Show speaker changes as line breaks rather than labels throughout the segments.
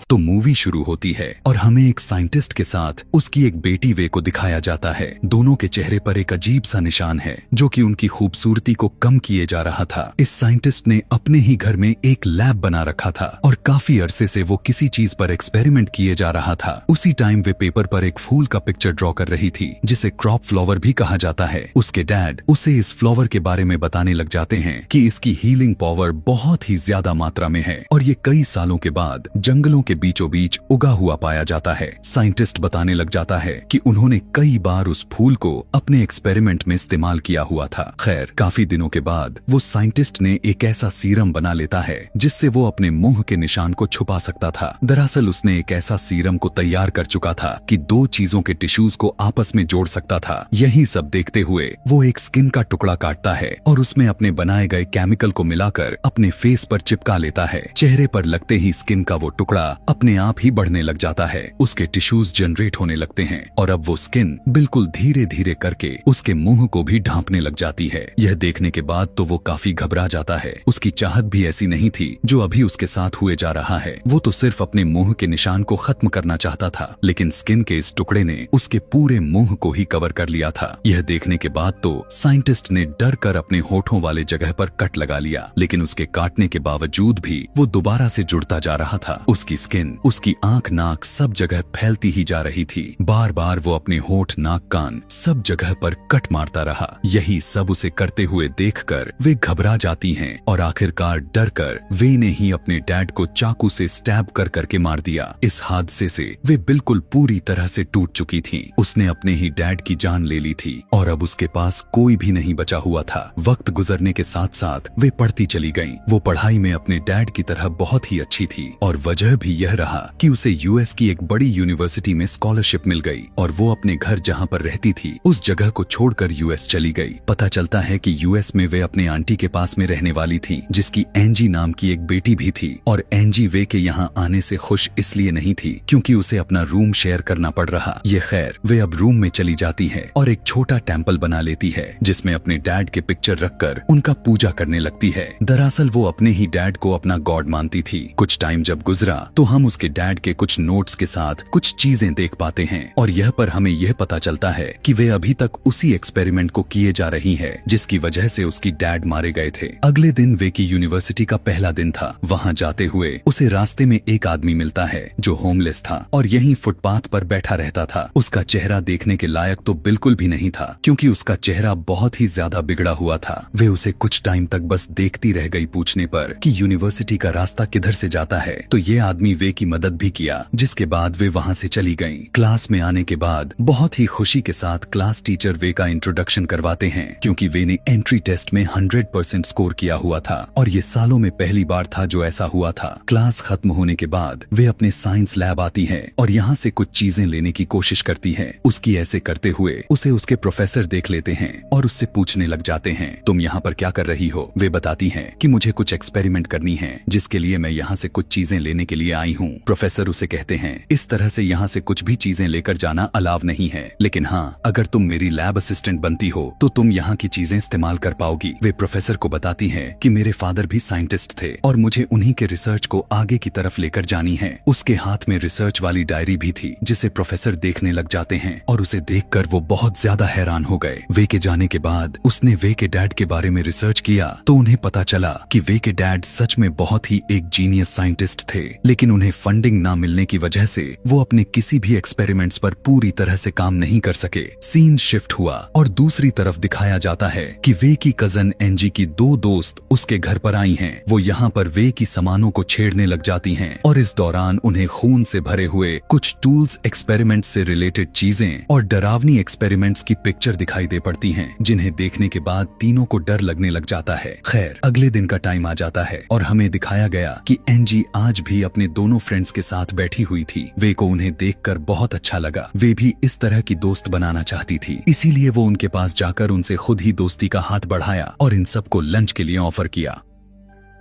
तो मूवी शुरू होती है और हमें एक साइंटिस्ट के साथ उसकी एक बेटी वे को दिखाया जाता है। दोनों के चेहरे पर एक अजीब सा निशान है जो कि उनकी खूबसूरती को कम किए जा रहा था। इस साइंटिस्ट ने अपने ही घर में एक लैब बना रखा था और काफी अरसे से वो किसी चीज पर एक्सपेरिमेंट किए जा रहा था। उसी टाइम वे पेपर पर एक फूल का पिक्चर ड्रॉ कर रही थी जिसे क्रॉप फ्लावर भी कहा जाता है। उसके डैड उसे इस फ्लावर के बारे में बताने लग जाते हैं कि इसकी हीलिंग पावर बहुत ही ज्यादा मात्रा में है और ये कई सालों के बाद जंगलों के बीचों बीच उगा हुआ पाया जाता है। साइंटिस्ट बताने लग जाता है कि उन्होंने कई बार उस फूल को अपने एक्सपेरिमेंट में इस्तेमाल किया हुआ था। खैर, काफी दिनों के बाद वो साइंटिस्ट ने एक ऐसा सीरम बना लेता है जिससे वो अपने मुंह के निशान को छुपा सकता था। दरअसल उसने एक ऐसा सीरम को तैयार कर चुका था कि दो चीजों के टिश्यूज को आपस में जोड़ सकता था। यही सब देखते हुए वो एक स्किन का टुकड़ा काटता है और उसमें अपने बनाए गए केमिकल को मिलाकर अपने फेस पर चिपका लेता है। चेहरे पर लगते ही स्किन का वो टुकड़ा अपने आप ही बढ़ने लग जाता है। उसके टिश्यूज जनरेट होने लगते हैं और अब वो स्किन बिल्कुल धीरे धीरे करके उसके मुंह को भी ढांपने लग जाती है। यह देखने के बाद तो वो काफी घबरा जाता है। उसकी चाहत भी ऐसी नहीं थी जो अभी उसके साथ हुए जा रहा है। वो तो सिर्फ अपने मुंह के निशान को खत्म करना चाहता था, लेकिन स्किन के इस टुकड़े ने उसके पूरे मुंह को ही कवर कर लिया था। यह देखने के बाद तो साइंटिस्ट ने डर कर अपने होठों वाले जगह पर कट लगा लिया, लेकिन उसके काटने के बावजूद भी वो दोबारा से जुड़ता जा रहा था। उसकी स्किन, उसकी आंख, नाक सब जगह फैलती ही जा रही थी। बार बार वो अपने होठ, नाक, कान सब जगह पर कट मारता रहा। यही सब उसे करते हुए देखकर वे घबरा जाती हैं और आखिरकार डर कर वे ने ही अपने डैड को चाकू से स्टैब कर करके मार दिया। इस हादसे से वे बिल्कुल पूरी तरह से टूट चुकी थी। उसने अपने ही डैड की जान ले ली थी और अब उसके पास कोई भी नहीं बचा हुआ था। वक्त गुजरने के साथ साथ वे पढ़ती चली गईं। वो पढ़ाई में अपने डैड की तरह बहुत ही अच्छी थी और वजह भी यह रहा कि उसे यूएस की एक बड़ी यूनिवर्सिटी में स्कॉलरशिप मिल गई और वो अपने घर जहाँ पर रहती थी उस जगह को छोड़कर यूएस चली गई। पता चलता है कि यूएस में वे अपने आंटी के पास में रहने वाली थी जिसकी एंजी नाम की एक बेटी भी थी और एंजी वे के यहाँ आने से खुश इसलिए नहीं थी क्योंकि उसे अपना रूम शेयर करना पड़ रहा। ये खैर, वे अब रूम में चली जाती है और एक छोटा टेम्पल बना लेती है जिसमें अपने डैड के पिक्चर रखकर उनका पूजा करने लगती है। दरअसल वो अपने ही डैड को अपना गॉड मानती थी। कुछ टाइम जब गुजरा तो हम उसके डैड के कुछ नोट्स के साथ कुछ चीजें देख पाते हैं और यह पर हमें यह पता चलता है कि वे अभी तक उसी एक्सपेरिमेंट को किए जा रही है जिसकी वजह से उसकी डैड मारे गए थे। अगले दिन वे की यूनिवर्सिटी का पहला दिन था। वहाँ जाते हुए उसे रास्ते में एक आदमी मिलता है जो होमलेस था और यहीं फुटपाथ पर बैठा रहता था। उसका चेहरा देखने के लायक तो बिल्कुल भी नहीं था क्योंकि उसका चेहरा बहुत ही ज्यादा बिगड़ा हुआ था। वे उसे कुछ टाइम तक बस देखती रह गई पूछने पर कि यूनिवर्सिटी का रास्ता किधर से जाता है, तो ये आदमी वे की मदद भी किया, जिसके बाद वे वहाँ से चली गईं। क्लास में आने के बाद बहुत ही खुशी के साथ क्लास टीचर वे का इंट्रोडक्शन करवाते हैं क्योंकि वे ने एंट्री टेस्ट में 100% स्कोर किया हुआ था और ये सालों में पहली बार था जो ऐसा हुआ था। क्लास खत्म होने के बाद वे अपने साइंस लैब आती है और यहाँ से कुछ चीजें लेने की कोशिश करती है। उसकी ऐसे करते हुए उसे उसके प्रोफेसर देख लेते हैं और उससे पूछने लग जाते हैं, तुम यहाँ पर क्या कर रही हो? वे बताती है कि मुझे कुछ एक्सपेरिमेंट करनी है जिसके लिए मैं यहाँ से कुछ चीजें लेने के लिए आई हूँ। प्रोफेसर उसे कहते हैं, इस तरह से यहाँ से कुछ भी चीजें लेकर जाना अलाव नहीं है, लेकिन हाँ, अगर तुम मेरी लैब असिस्टेंट बनती हो तो तुम यहाँ की चीजें इस्तेमाल कर पाओगी। वे प्रोफेसर को बताती है कि मेरे फादर भी साइंटिस्ट थे और मुझे उन्हीं के रिसर्च को आगे की तरफ लेकर जानी है। उसके हाथ में रिसर्च वाली डायरी भी थी जिसे प्रोफेसर देखने लग जाते हैं और उसे देखकर वो बहुत ज्यादा हैरान हो गए। वे के जाने के बाद उसने वे के डैड के बारे में रिसर्च किया तो उन्हें पता चला कि वे के डैड सच में बहुत ही एक जीनियस साइंटिस्ट थे, लेकिन उन्हें फंडिंग ना मिलने की वजह से वो अपने किसी भी एक्सपेरिमेंट्स पर पूरी तरह से काम नहीं कर सके। सीन शिफ्ट हुआ और दूसरी तरफ दिखाया जाता है कि वे की कजन एंजी की दो दोस्त उसके घर पर आई हैं। वो यहाँ पर वे की सामानों को छेड़ने लग जाती हैं और इस दौरान उन्हें खून से भरे हुए कुछ टूल्स, एक्सपेरिमेंट से रिलेटेड चीजें और डरावनी एक्सपेरिमेंट्स की पिक्चर दिखाई दे पड़ती हैं, जिन्हें देखने के बाद तीनों को डर लगने लग जाता है। खैर, अगले दिन का टाइम आ जाता है और हमें दिखाया गया कि एंजी आज भी अपने दोनों फ्रेंड्स के साथ बैठी हुई थी। वे को उन्हें देखकर बहुत अच्छा लगा। वे भी इस तरह की दोस्त बनाना चाहती थी, इसीलिए वो उनके पास जाकर उनसे खुद ही दोस्ती का हाथ बढ़ाया और इन सबको लंच के लिए ऑफर किया।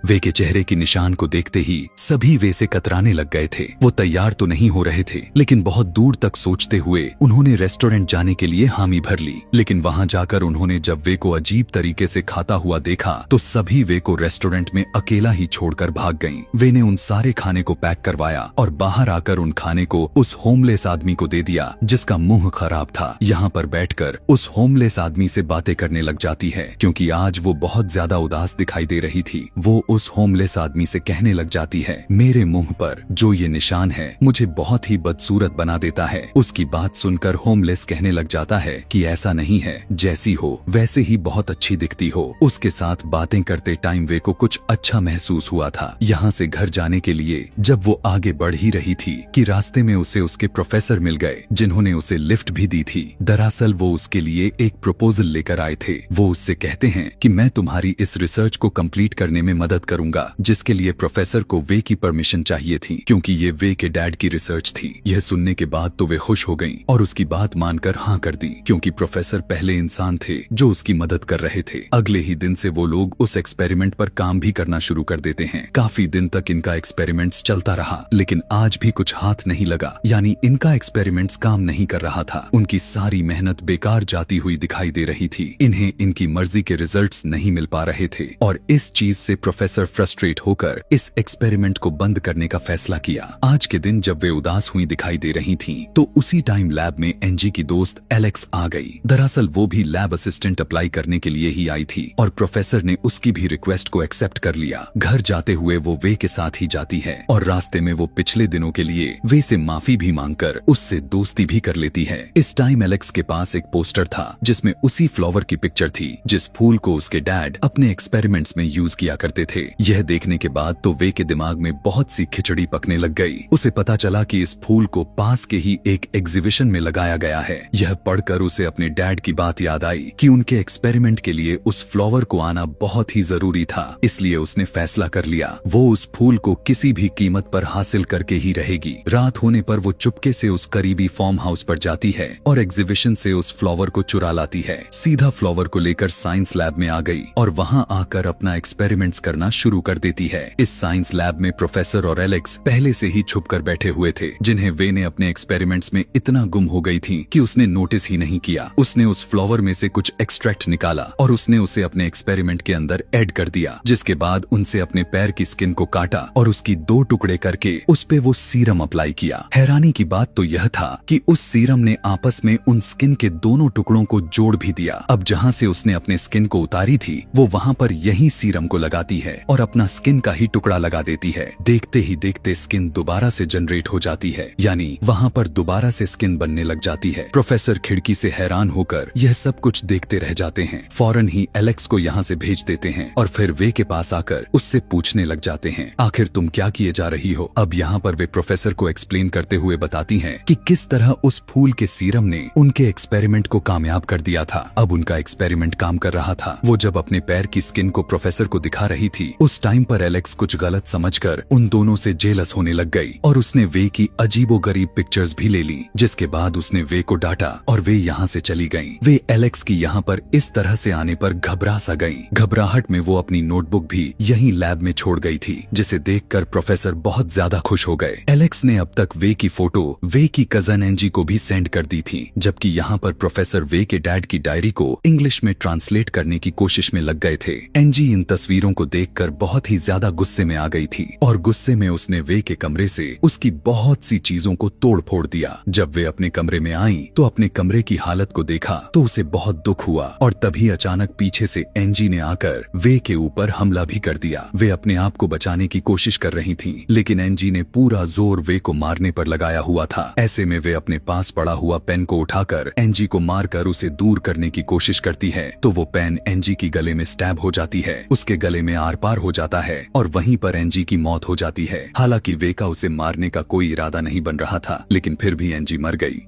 वे के चेहरे की निशान को देखते ही सभी वे से कतराने लग गए थे। वो तैयार तो नहीं हो रहे थे, लेकिन बहुत दूर तक सोचते हुए उन्होंने रेस्टोरेंट जाने के लिए हामी भर ली। लेकिन वहां जाकर उन्होंने जब वे को अजीब तरीके से खाता हुआ देखा तो सभी वे को रेस्टोरेंट में अकेला ही छोड़कर भाग गईं। वे ने उन सारे खाने को पैक करवाया और बाहर आकर उन खाने को उस होमलेस आदमी को दे दिया जिसका मुंह खराब था। यहाँ पर बैठकर उस होमलेस आदमी से बातें करने लग जाती है, क्योंकि आज वो बहुत ज्यादा उदास दिखाई दे रही थी। वो उस होमलेस आदमी से कहने लग जाती है, मेरे मुंह पर जो ये निशान है मुझे बहुत ही बदसूरत बना देता है। उसकी बात सुनकर होमलेस कहने लग जाता है कि ऐसा नहीं है, जैसी हो वैसे ही बहुत अच्छी दिखती हो। उसके साथ बातें करते टाइम वे को कुछ अच्छा महसूस हुआ था। यहाँ से घर जाने के लिए जब वो आगे बढ़ ही रही थी कि रास्ते में उसे उसके प्रोफेसर मिल गए, जिन्होंने उसे लिफ्ट भी दी थी। दरअसल वो उसके लिए एक प्रपोजल लेकर आए थे। वो उससे कहते हैं कि मैं तुम्हारी इस रिसर्च को कंप्लीट करने में मदद करूंगा, जिसके लिए प्रोफेसर को वे की परमिशन चाहिए थी, क्योंकि ये वे के डैड की रिसर्च थी। यह सुनने के बाद तो वे खुश हो गईं और उसकी बात मानकर हाँ कर दी, क्योंकि प्रोफेसर पहले इंसान थे जो उसकी मदद कर रहे थे। अगले ही दिन से वो लोग उस एक्सपेरिमेंट पर काम भी करना शुरू कर देते हैं। काफी दिन तक इनका एक्सपेरिमेंट्स चलता रहा, लेकिन आज भी कुछ हाथ नहीं लगा, यानी इनका एक्सपेरिमेंट्स काम नहीं कर रहा था। उनकी सारी मेहनत बेकार जाती हुई दिखाई दे रही थी। इन्हें इनकी मर्जी के रिजल्ट्स नहीं मिल पा रहे थे और इस चीज से प्रोफेसर फ्रस्ट्रेट होकर इस एक्सपेरिमेंट को बंद करने का फैसला किया। आज के दिन जब वे उदास हुई दिखाई दे रही थीं, तो उसी टाइम लैब में एंजी की दोस्त एलेक्स आ गई। दरअसल वो भी लैब असिस्टेंट अप्लाई करने के लिए ही आई थी और प्रोफेसर ने उसकी भी रिक्वेस्ट को एक्सेप्ट कर लिया। घर जाते हुए वो वे के साथ ही जाती है और रास्ते में वो पिछले दिनों के लिए वे से माफी भी मांगकर उससे दोस्ती भी कर लेती है। इस टाइम एलेक्स के पास एक पोस्टर था जिसमें उसी फ्लावर की पिक्चर थी जिस फूल को उसके डैड अपने एक्सपेरिमेंट्स में यूज किया करते थे। यह देखने के बाद तो वे के दिमाग में बहुत सी खिचड़ी पकने लग गई। उसे पता चला कि इस फूल को पास के ही एक एग्जीबिशन में लगाया गया है। यह पढ़कर उसे अपने डैड की बात याद आई कि उनके एक्सपेरिमेंट के लिए उस फ्लावर को आना बहुत ही जरूरी था। इसलिए उसने फैसला कर लिया वो उस फूल को किसी भी कीमत पर हासिल करके ही रहेगी। रात होने पर वो चुपके से उस करीबी फार्म हाउस पर जाती है और एग्जीबिशन से उस फ्लावर को चुरा लाती है। सीधा फ्लावर को लेकर साइंस लैब में आ गई और वहां आकर अपना एक्सपेरिमेंट्स करना शुरू कर देती है। इस साइंस लैब में प्रोफेसर और एलेक्स पहले से ही छुप कर बैठे हुए थे, जिन्हें वे ने अपने एक्सपेरिमेंट्स में इतना गुम हो गई थी कि उसने नोटिस ही नहीं किया। उसने उस फ्लावर में से कुछ एक्सट्रैक्ट निकाला और उसने उसे अपने एक्सपेरिमेंट के अंदर ऐड कर दिया, जिसके बाद उनसे अपने पैर की स्किन को काटा और उसकी 2 टुकड़े करके उस पे वो सीरम अप्लाई किया। हैरानी की बात तो यह था कि उस सीरम ने आपस में उन स्किन के दोनों टुकड़ों को जोड़ भी दिया। अब जहाँ से उसने अपने स्किन को उतारी थी वो वहाँ पर यही सीरम को लगाती है और अपना स्किन का ही टुकड़ा लगा देती है। देखते ही देखते स्किन दोबारा से जनरेट हो जाती है, यानी वहाँ पर दोबारा से स्किन बनने लग जाती है। प्रोफेसर खिड़की से हैरान होकर यह सब कुछ देखते रह जाते हैं। फौरन ही एलेक्स को यहाँ से भेज देते हैं और फिर वे के पास आकर उससे पूछने लग जाते हैं, आखिर तुम क्या किए जा रही हो। अब यहाँ पर वे प्रोफेसर को एक्सप्लेन करते हुए बताती हैं कि किस तरह उस फूल के सीरम ने उनके एक्सपेरिमेंट को कामयाब कर दिया था। अब उनका एक्सपेरिमेंट काम कर रहा था। वो जब अपने पैर की स्किन को प्रोफेसर को दिखा रही थी, उस टाइम पर एलेक्स कुछ गलत समझकर उन दोनों से जेलस होने लग गई और उसने वे की अजीबोगरीब पिक्चर्स भी ले ली, जिसके बाद उसने वे को डांटा और वे यहाँ से चली गईं। वे एलेक्स की यहाँ पर इस तरह से आने पर घबरा सा गईं। घबराहट में वो अपनी नोटबुक भी यहीं लैब में छोड़ गई थी, जिसे देखकर प्रोफेसर बहुत ज्यादा खुश हो गए। एलेक्स ने अब तक वे की फोटो वे की कजन एंजी को भी सेंड कर दी थी, जबकि यहाँ पर प्रोफेसर वे के डैड की डायरी को इंग्लिश में ट्रांसलेट करने की कोशिश में लग गए थे। एंजी इन तस्वीरों को देखकर बहुत ही ज्यादा गुस्से में आ गई थी और गुस्से में उसने वे के कमरे से उसकी बहुत सी चीजों को तोड़ फोड़ दिया। जब वे अपने कमरे में आई तो अपने कमरे की हालत को देखा तो उसे बहुत दुख हुआ और तभी अचानक पीछे से एंजी ने आकर वे के ऊपर हमला भी कर दिया। वे अपने आप को बचाने की कोशिश कर रही थी, लेकिन एंजी ने पूरा जोर वे को मारने पर लगाया हुआ था। ऐसे में वे अपने पास पड़ा हुआ पेन को उठाकर एंजी को मारकर उसे दूर करने की कोशिश करती है, तो वो पेन एंजी की गले में स्टैब हो जाती है। उसके गले में आर पार हो जाता है और वहीं पर एंजी की मौत हो जाती है। हालांकि वे का उसे मारने का कोई इरादा नहीं बन रहा था, लेकिन फिर भी एंजी मर गई।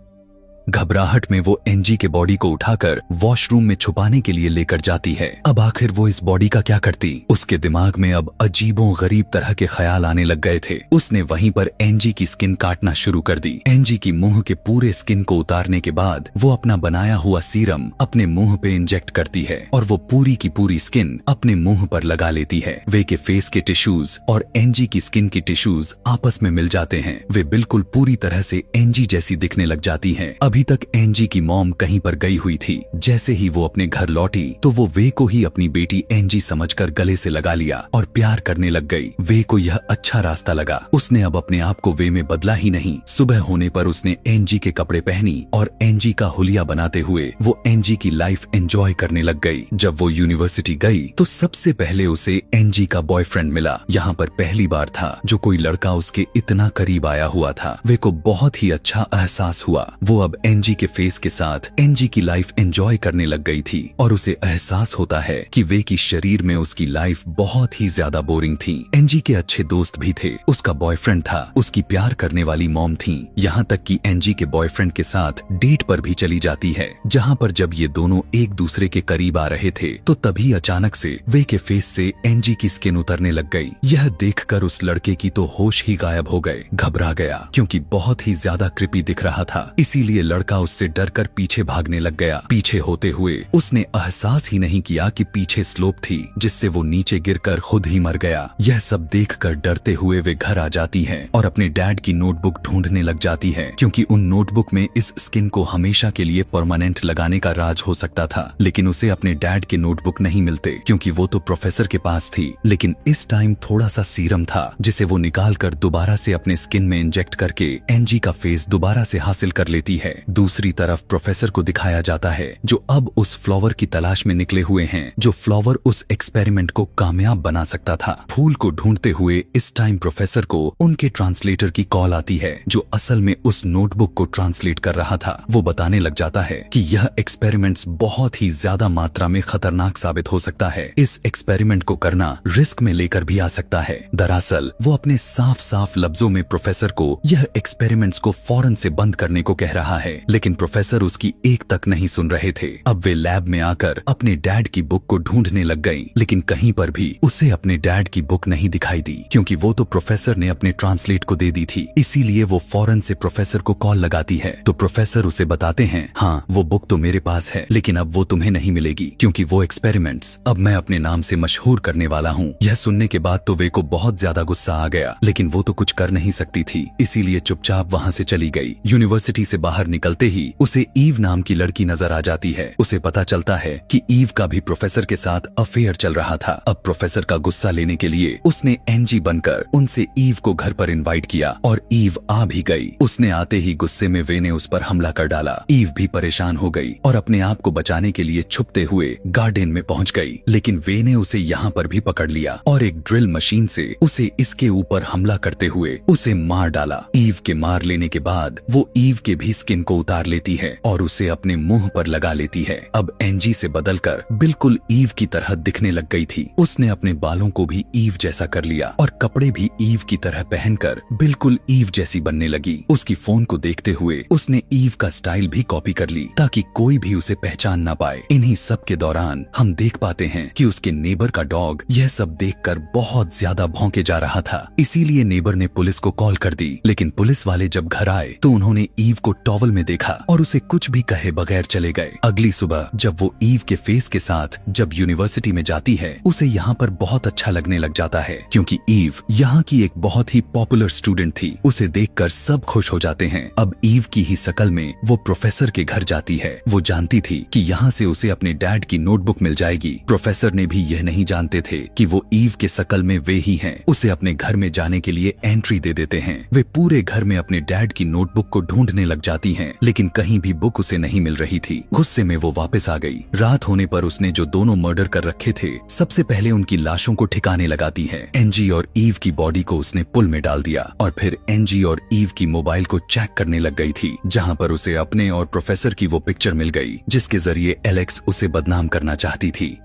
घबराहट में वो एनजी के बॉडी को उठाकर वॉशरूम में छुपाने के लिए लेकर जाती है। अब आखिर वो इस बॉडी का क्या करती? उसके दिमाग में अब अजीबो गरीब तरह के ख्याल आने लग गए थे। उसने वहीं पर एनजी की स्किन काटना शुरू कर दी। एनजी की मुंह के पूरे स्किन को उतारने के बाद वो अपना बनाया हुआ सीरम अपने मुंह पे इंजेक्ट करती है और वो पूरी की पूरी स्किन अपने मुंह पर लगा लेती है। वे के फेस के टिश्यूज और एनजी की स्किन के टिश्यूज आपस में मिल जाते हैं। वे बिल्कुल पूरी तरह से एनजी जैसी दिखने लग जाती हैं। अभी तक एनजी की मॉम कहीं पर गई हुई थी। जैसे ही वो अपने घर लौटी तो वो वे को ही अपनी बेटी एनजी समझकर गले से लगा लिया और प्यार करने लग गई। वे को यह अच्छा रास्ता लगा। उसने अब अपने आप को वे में बदला ही नहीं। सुबह होने पर उसने एनजी के कपड़े पहनी और एनजी का हुलिया बनाते हुए वो एनजी की लाइफ एंजॉय करने लग गई। जब वो यूनिवर्सिटी गई तो सबसे पहले उसे एनजी का बॉयफ्रेंड मिला। यहाँ पर पहली बार था जो कोई लड़का उसके इतना करीब आया हुआ था। वे को बहुत ही अच्छा एहसास हुआ। वो अब एनजी के फेस के साथ एनजी की लाइफ एंजॉय करने लग गई थी और उसे एहसास होता है कि वे की शरीर में उसकी लाइफ बहुत ही ज्यादा बोरिंग थी। एनजी के अच्छे दोस्त भी थे, उसका बॉयफ्रेंड था, उसकी प्यार करने वाली मॉम थी। यहाँ तक कि एनजी के बॉयफ्रेंड के साथ डेट पर भी चली जाती है। जहाँ पर जब ये दोनों एक दूसरे के करीब आ रहे थे तो तभी अचानक से वे के फेस से एनजी की स्किन उतरने लग गई। यह देखकर उस लड़के की तो होश ही गायब हो गए। घबरा गया क्योंकि बहुत ही ज्यादा क्रिपी दिख रहा था। इसीलिए लड़का उससे डरकर पीछे भागने लग गया। पीछे होते हुए उसने एहसास ही नहीं किया कि पीछे स्लोप थी जिससे वो नीचे गिरकर खुद ही मर गया। यह सब देखकर डरते हुए वे घर आ जाती हैं और अपने डैड की नोटबुक ढूंढने लग जाती है क्योंकि उन नोटबुक में इस स्किन को हमेशा के लिए परमानेंट लगाने का राज हो सकता था। लेकिन उसे अपने डैड के नोटबुक नहीं मिलते क्योंकि वो तो प्रोफेसर के पास थी। लेकिन इस टाइम थोड़ा सा सीरम था जिसे वो निकाल कर दोबारा से अपने स्किन में इंजेक्ट करके एनजी का फेस दोबारा से हासिल कर लेती है। दूसरी तरफ प्रोफेसर को दिखाया जाता है जो अब उस फ्लावर की तलाश में निकले हुए हैं जो फ्लावर उस एक्सपेरिमेंट को कामयाब बना सकता था। फूल को ढूंढते हुए इस टाइम प्रोफेसर को उनके ट्रांसलेटर की कॉल आती है जो असल में उस नोटबुक को ट्रांसलेट कर रहा था। वो बताने लग जाता है कि यह एक्सपेरिमेंट्स बहुत ही ज्यादा मात्रा में खतरनाक साबित हो सकता है। इस एक्सपेरिमेंट को करना रिस्क में लेकर भी आ सकता है। दरअसल वो अपने साफ साफ लफ्जों में प्रोफेसर को यह एक्सपेरिमेंट्स को फौरन से बंद करने को कह रहा है, लेकिन प्रोफेसर उसकी एक तक नहीं सुन रहे थे। अब वे लैब में आकर अपने डैड की बुक को ढूंढने लग गई, लेकिन कहीं पर भी उसे अपने डैड की बुक नहीं दिखाई दी क्योंकि वो तो प्रोफेसर ने अपने ट्रांसलेट को दे दी थी। इसीलिए वो फौरन से प्रोफेसर को कॉल लगाती है तो प्रोफेसर उसे बताते हैं, हाँ वो बुक तो मेरे पास है लेकिन अब वो तुम्हें नहीं मिलेगी क्योंकि वो एक्सपेरिमेंट्स अब मैं अपने नाम से मशहूर करने वाला हूँ। यह सुनने के बाद तो वे को बहुत ज्यादा गुस्सा आ गया, लेकिन वो तो कुछ कर नहीं सकती थी, इसीलिए चुपचाप वहाँ से चली गई। यूनिवर्सिटी से बाहर निकलते ही उसे ईव नाम की लड़की नजर आ जाती है। उसे पता चलता है कि ईव का भी प्रोफेसर के साथ अफेयर चल रहा था। अब प्रोफेसर का गुस्सा लेने के लिए उसने एनजी बनकर उनसे ईव को घर पर इनवाइट किया और ईव आ भी गई। उसने आते ही गुस्से में वे ने उस पर हमला कर डाला। ईव भी परेशान हो गई और अपने आप को बचाने के लिए छुपते हुए गार्डन में पहुंच गई, लेकिन वे ने उसे यहाँ पर भी पकड़ लिया और एक ड्रिल मशीन से उसे इसके ऊपर हमला करते हुए उसे मार डाला। ईव के मार लेने के बाद वो ईव के भी स्किन को उतार लेती है और उसे अपने मुंह पर लगा लेती है। अब एनजी से बदलकर बिल्कुल ईव की तरह दिखने लग गई थी। उसने अपने बालों को भी ईव जैसा कर लिया और कपड़े भी ईव की तरह पहनकर बिल्कुल ईव जैसी बनने लगी। उसकी फोन को देखते हुए उसने ईव का स्टाइल भी कॉपी कर ली ताकि कोई भी उसे पहचान ना पाए। इन्हीं सब के दौरान हम देख पाते हैं कि उसके नेबर का डॉग यह सब देखकर बहुत ज्यादा भौंके जा रहा था। इसीलिए नेबर ने पुलिस को कॉल कर दी, लेकिन पुलिस वाले जब घर आए तो उन्होंने ईव को टॉवल में देखा और उसे कुछ भी कहे बगैर चले गए। अगली सुबह जब वो ईव के फेस के साथ जब यूनिवर्सिटी में जाती है उसे यहाँ पर बहुत अच्छा लगने लग जाता है क्योंकि ईव यहाँ की एक बहुत ही पॉपुलर स्टूडेंट थी। उसे देखकर सब खुश हो जाते हैं। अब ईव की ही शकल में वो प्रोफेसर के घर जाती है। वो जानती थी कि यहाँ से उसे अपने डैड की नोटबुक मिल जाएगी। प्रोफेसर ने भी यह नहीं जानते थे कि वो ईव के शकल में वे ही हैं। उसे अपने घर में जाने के लिए एंट्री दे देते हैं। वे पूरे घर में अपने डैड की नोटबुक को ढूंढने लग जाती हैं, लेकिन कहीं भी बुक उसे नहीं मिल रही थी। गुस्से में वो वापस आ गई। रात होने पर उसने जो दोनों मर्डर कर रखे थे सबसे पहले उनकी लाशों को ठिकाने लगाती है। एनजी और ईव की बॉडी को उसने पुल में डाल दिया और फिर एनजी और ईव की मोबाइल को चेक करने लग गई थी, जहां पर उसे अपने और प्रोफेसर की वो पिक्चर मिल गई जिसके जरिए एलेक्स उसे बदनाम करना चाहती थी।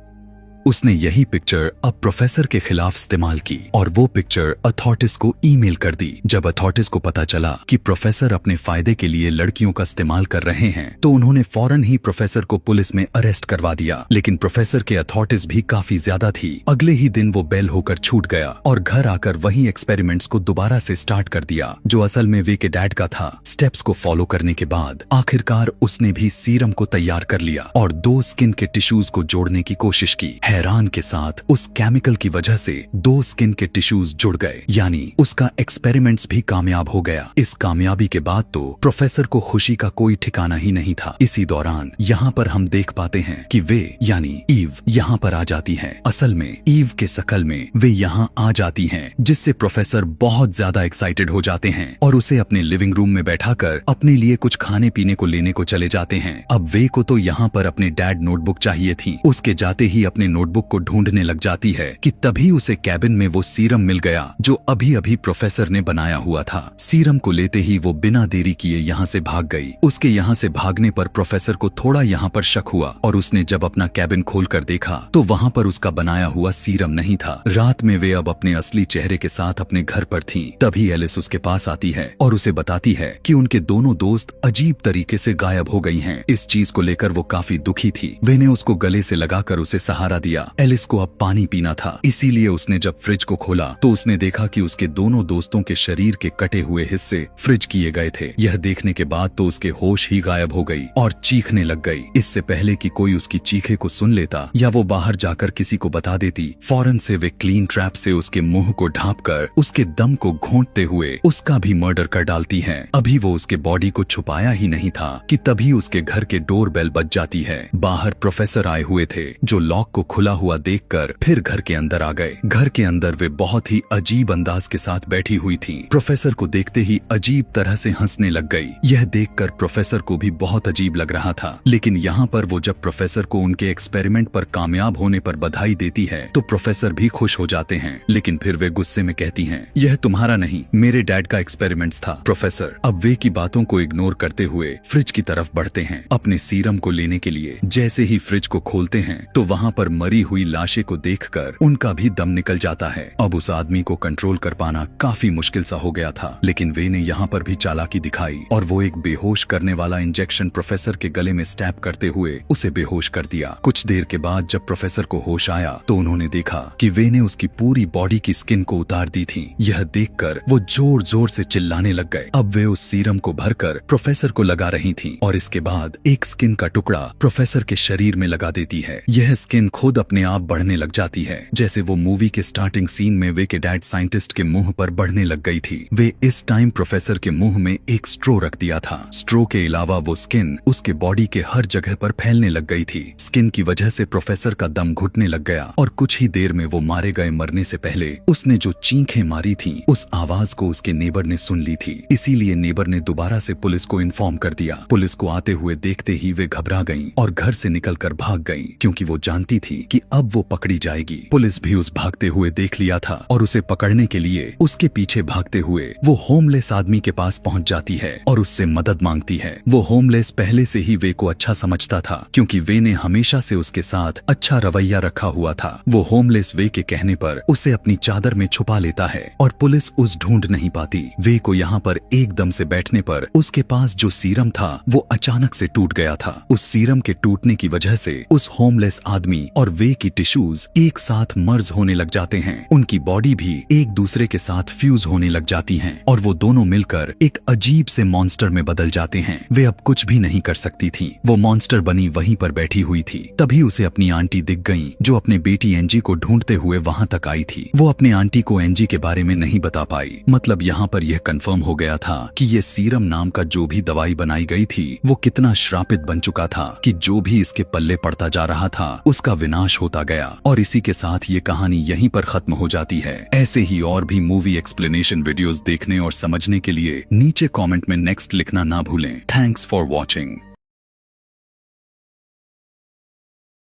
उसने यही पिक्चर अब प्रोफेसर के खिलाफ इस्तेमाल की और वो पिक्चर अथॉरिटीज को ईमेल कर दी। जब अथॉरिटीज को पता चला कि प्रोफेसर अपने फायदे के लिए लड़कियों का इस्तेमाल कर रहे हैं तो उन्होंने फौरन ही प्रोफेसर को पुलिस में अरेस्ट करवा दिया। लेकिन प्रोफेसर के अथॉरिटीज भी काफी ज्यादा थी। अगले ही दिन वो बेल होकर छूट गया और घर आकर वही एक्सपेरिमेंट्स को दोबारा से स्टार्ट कर दिया जो असल में वे के डैड का था। स्टेप्स को फॉलो करने के बाद आखिरकार उसने भी सीरम को तैयार कर लिया और 2 स्किन के टिश्यूज को जोड़ने की कोशिश की। हैरान के साथ उस केमिकल की वजह से 2 स्किन के टिश्यूज जुड़ गए, यानी उसका एक्सपेरिमेंट्स भी कामयाब हो गया। इस कामयाबी के बाद तो प्रोफेसर को खुशी का कोई ठिकाना ही नहीं था। इसी दौरान यहाँ पर हम देख पाते हैं कि वे यानी ईव यहाँ पर आ जाती है। असल में ईव के शकल में वे यहाँ आ जाती हैं, जिससे प्रोफेसर बहुत ज्यादा एक्साइटेड हो जाते हैं और उसे अपने लिविंग रूम में बैठाकर अपने लिए कुछ खाने पीने को लेने को चले जाते हैं। अब वे को तो यहाँ पर अपने डैड नोटबुक चाहिए थी। उसके जाते ही अपने नोटबुक को ढूंढने लग जाती है कि तभी उसे कैबिन में वो सीरम मिल गया जो अभी अभी प्रोफेसर ने बनाया हुआ था। सीरम को लेते ही वो बिना देरी किए यहाँ से भाग गई। उसके यहाँ से भागने पर प्रोफेसर को थोड़ा यहाँ पर शक हुआ और उसने जब अपना कैबिन खोलकर देखा तो वहाँ पर उसका बनाया हुआ सीरम नहीं था। रात में वे अब अपने असली चेहरे के साथ अपने घर पर थी। तभी एलिस उसके पास आती है और उसे बताती है कि उनके दोनों दोस्त अजीब तरीके से गायब हो गई हैं। इस चीज को लेकर वो काफी दुखी थी। वे ने उसको गले से लगाकर उसे सहारा दिया। एलिस को अब पानी पीना था, इसीलिए उसने जब फ्रिज को खोला तो उसने देखा कि उसके दोनों दोस्तों के शरीर के कटे हुए हिस्से फ्रिज किए गए थे। यह देखने के बाद तो उसके होश ही गायब हो गई और चीखने लग गई। इससे पहले कि कोई उसकी चीखे को सुन लेता या वो बाहर जाकर किसी को बता देती, फौरन से वे क्लीन ट्रैप से उसके मुंह को ढांपकर उसके दम को घोंटते हुए उसका भी मर्डर कर डालती है। अभी वो उसके बॉडी को छुपाया ही नहीं था कि तभी उसके घर के डोर बेल बज जाती है। बाहर प्रोफेसर आए हुए थे जो लॉक को खुला हुआ देखकर फिर घर के अंदर आ गए। घर के अंदर वे बहुत ही अजीब अंदाज के साथ बैठी हुई थी। प्रोफेसर को देखते ही अजीब तरह से हंसने लग गई। यह देखकर प्रोफेसर को भी बहुत अजीब लग रहा था। लेकिन यहाँ पर वो जब प्रोफेसर को उनके एक्सपेरिमेंट पर कामयाब होने पर बधाई देती है तो प्रोफेसर भी खुश हो जाते हैं। लेकिन फिर वे गुस्से में कहती हैं, यह तुम्हारा नहीं मेरे डैड का एक्सपेरिमेंट्स था। प्रोफेसर अब वे की बातों को इग्नोर करते हुए फ्रिज की तरफ बढ़ते हैं अपने सीरम को लेने के लिए। जैसे ही फ्रिज को खोलते हैं तो वहाँ पर मरी हुई लाशें को देखकर उनका भी दम निकल जाता है। अब उस आदमी को कंट्रोल कर पाना काफी मुश्किल सा हो गया था। लेकिन वे ने यहाँ पर भी चालाकी दिखाई और वो एक बेहोश करने वाला इंजेक्शन प्रोफेसर के गले में स्टैब करते हुए उसे बेहोश कर दिया। कुछ देर के बाद जब प्रोफेसर को होश आया तो उन्होंने देखा कि वे ने उसकी पूरी बॉडी की स्किन को उतार दी थी। यह देखकर वो जोर जोर से चिल्लाने लग गए। अब वे उस सीरम को भरकर प्रोफेसर को लगा रही थी और इसके बाद एक स्किन का टुकड़ा प्रोफेसर के शरीर में लगा देती है। यह स्किन खुद अपने आप बढ़ने लग जाती है, जैसे वो मूवी के स्टार्टिंग सीन में वे के डैड साइंटिस्ट के मुंह पर बढ़ने लग गई थी। वे इस टाइम प्रोफेसर के मुंह में एक स्ट्रो रख दिया था। स्ट्रो के अलावा वो स्किन उसके बॉडी के हर जगह पर फैलने लग गई थी। स्किन की वजह से प्रोफेसर का दम घुटने लग गया और कुछ ही देर में वो मारे गए। मरने से पहले उसने जो चीखें मारी थी उस आवाज को उसके नेबर ने सुन ली थी। इसीलिए नेबर ने दोबारा से पुलिस को इन्फॉर्म कर दिया। पुलिस को आते हुए देखते ही वे घबरा गईं और घर से निकलकर भाग गईं, क्योंकि वो जानती थी कि अब वो पकड़ी जाएगी। पुलिस भी उस भागते हुए देख लिया था और उसे पकड़ने के लिए उसके पीछे भागते हुए वो होमलेस आदमी के पास पहुंच जाती है और उससे मदद मांगती है। वो होमलेस पहले से ही वे को अच्छा समझता था, क्योंकि वे ने हमेशा से उसके साथ अच्छा रवैया रखा हुआ था। वो होमलेस वे के कहने पर उसे अपनी चादर में छुपा लेता है और पुलिस उस ढूंढ नहीं पाती। वे को यहाँ पर एकदम से बैठने पर उसके पास जो सीरम था वो अचानक से टूट गया था। उस सीरम के टूटने की वजह से उस होमलेस आदमी और वे की टिश्यूज एक साथ मर्ज होने लग जाते हैं। उनकी बॉडी भी एक दूसरे के साथ फ्यूज होने लग जाती हैं और वो दोनों मिलकर एक अजीब से मॉन्स्टर में बदल जाते हैं। वे अब कुछ भी नहीं कर सकती थी। वो मॉन्स्टर बनी वहीं पर बैठी हुई थी। तभी उसे अपनी आंटी दिख गई जो अपने बेटी एंजी को ढूंढते हुए वहां तक आई थी। वो अपने आंटी को एंजी के बारे में नहीं बता पाई। मतलब यहाँ पर यह कंफर्म हो गया था कि ये सीरम नाम का जो भी दवाई बनाई गई थी वो कितना श्रापित बन चुका था कि जो भी इसके पल्ले पड़ता जा रहा था उसका विनाश होता गया। और इसी के साथ ये कहानी यहीं पर खत्म हो जाती है। ऐसे ही और भी मूवी एक्सप्लेनेशन वीडियोस देखने और समझने के लिए नीचे कमेंट में नेक्स्ट लिखना ना भूलें। Thanks for watching.